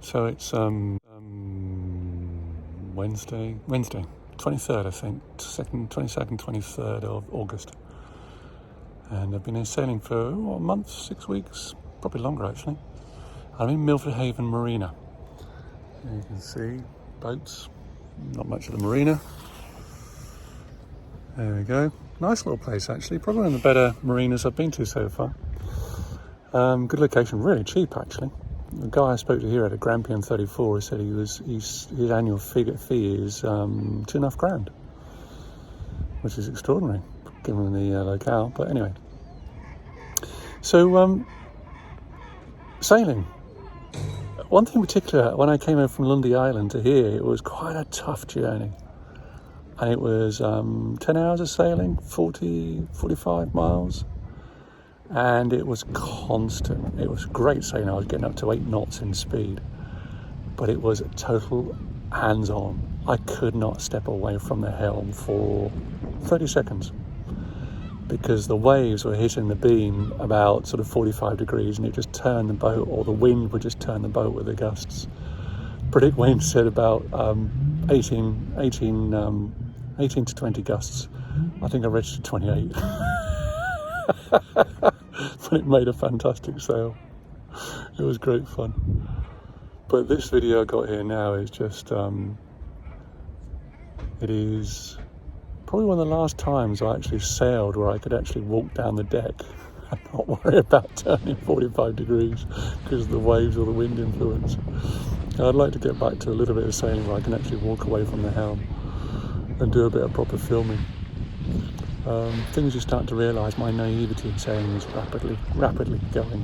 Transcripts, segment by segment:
So it's Wednesday, 23rd, I think, 22nd, 23rd of August. And I've been sailing for a month, 6 weeks, probably longer actually. I'm in Milford Haven Marina. And you can see boats, not much of the marina. There we go. Nice little place actually, probably one of the better marinas I've been to so far. Good location, really cheap actually. The guy I spoke to here at a Grampian 34 said his annual fee is £2,500, which is extraordinary given the locale. But anyway, so sailing. One thing in particular, when I came over from Lundy Island to here, it was quite a tough journey. And it was 10 hours of sailing, 45 miles. And it was constant. It was great sailing. I was getting up to 8 knots in speed. But it was total hands-on. I could not step away from the helm for 30 seconds. Because the waves were hitting the beam about sort of 45 degrees and it just turned the boat, or the wind would just turn the boat with the gusts. Predict wind said about 18 to 20 gusts. I think I registered 28. But it made a fantastic sail. It was great fun. But this video I got here now is just, it is probably one of the last times I actually sailed where I could actually walk down the deck and not worry about turning 45 degrees because of the waves or the wind influence. I'd like to get back to a little bit of sailing where I can actually walk away from the helm and do a bit of proper filming. Things you start to realise my naivety in sailing is rapidly going.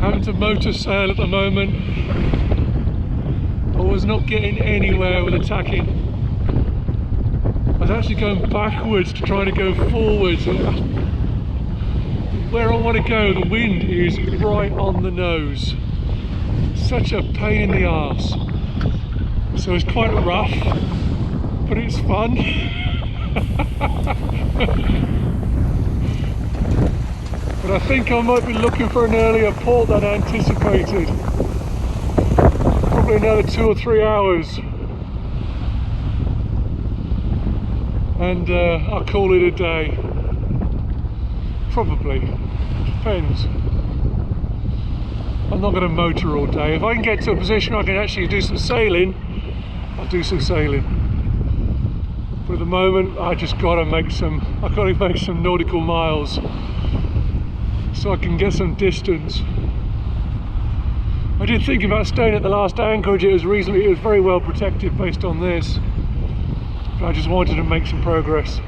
Having to motor sail at the moment. I was not getting anywhere with attacking. I was actually going backwards to try to go forwards. Where I want to go, the wind is right on the nose. Such a pain in the arse. So it's quite rough, but it's fun. But I think I might be looking for an earlier port than anticipated. Probably another 2 or 3 hours. And I'll call it a day. Probably. Depends. I'm not going to motor all day. If I can get to a position where I can actually do some sailing, I'll do some sailing. But at the moment, I've got to make some nautical miles so I can get some distance. I did think about staying at the last anchorage. It was very well protected based on this. But I just wanted to make some progress.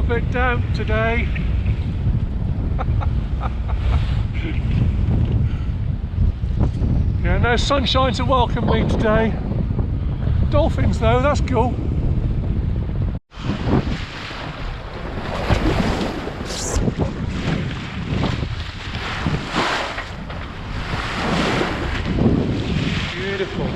Bit damp today. no sunshine to welcome me today. Dolphins though, that's cool. Beautiful.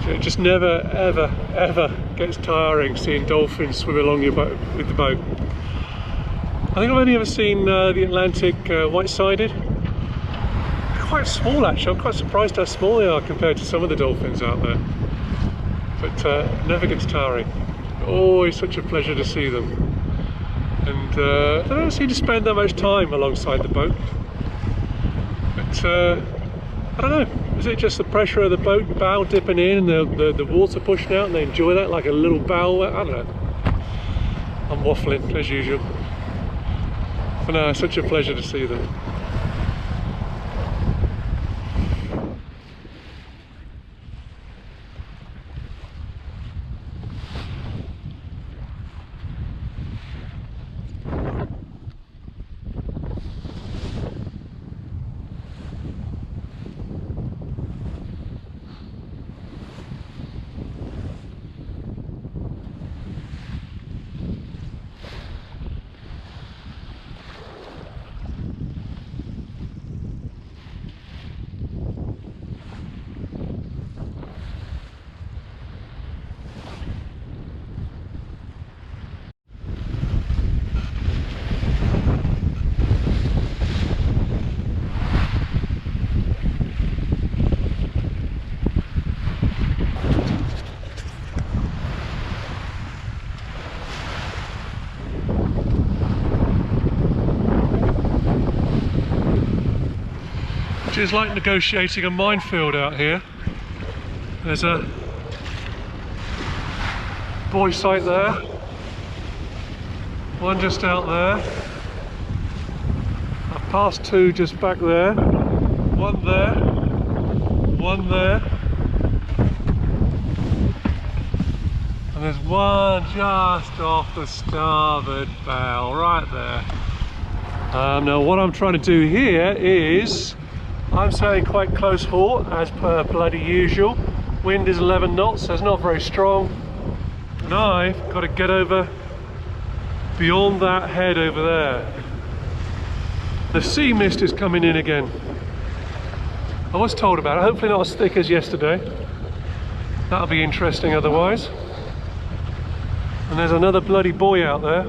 It just never, ever, ever gets tiring seeing dolphins swim along your boat with the boat. I think I've only ever seen the Atlantic white-sided. Quite small actually. I'm quite surprised how small they are compared to some of the dolphins out there. But never gets tiring. Always such a pleasure to see them. And they don't seem to spend that much time alongside the boat. But I don't know. Is it just the pressure of the boat bow dipping in and the water pushing out and they enjoy that like a little bow? I don't know. I'm waffling as usual. But no, it's such a pleasure to see them. Which is like negotiating a minefield out here. There's a buoy site there, one just out there. I've passed two just back there, one there, one there. And there's one just off the starboard bow, right there. Now what I'm trying to do here is, I'm sailing quite close haul as per bloody usual. Wind is 11 knots, so it's not very strong. And I've got to get over beyond that head over there. The sea mist is coming in again. I was told about it, hopefully not as thick as yesterday. That'll be interesting otherwise. And there's another bloody buoy out there.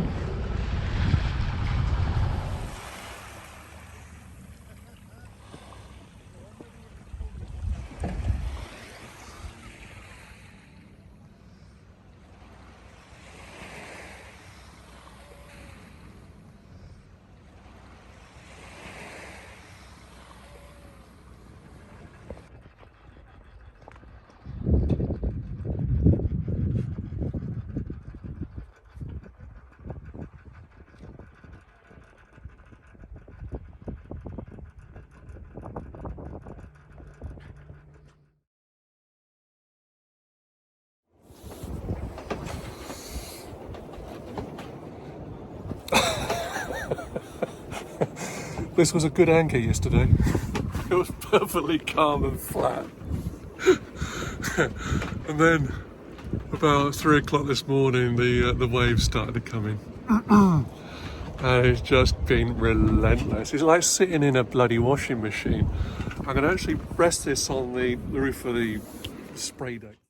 This was a good anchor yesterday. It was perfectly calm and flat. And then about 3 o'clock this morning, the waves started to come in. And it's just been relentless. It's like sitting in a bloody washing machine. I'm going to actually rest this on the roof of the spray deck.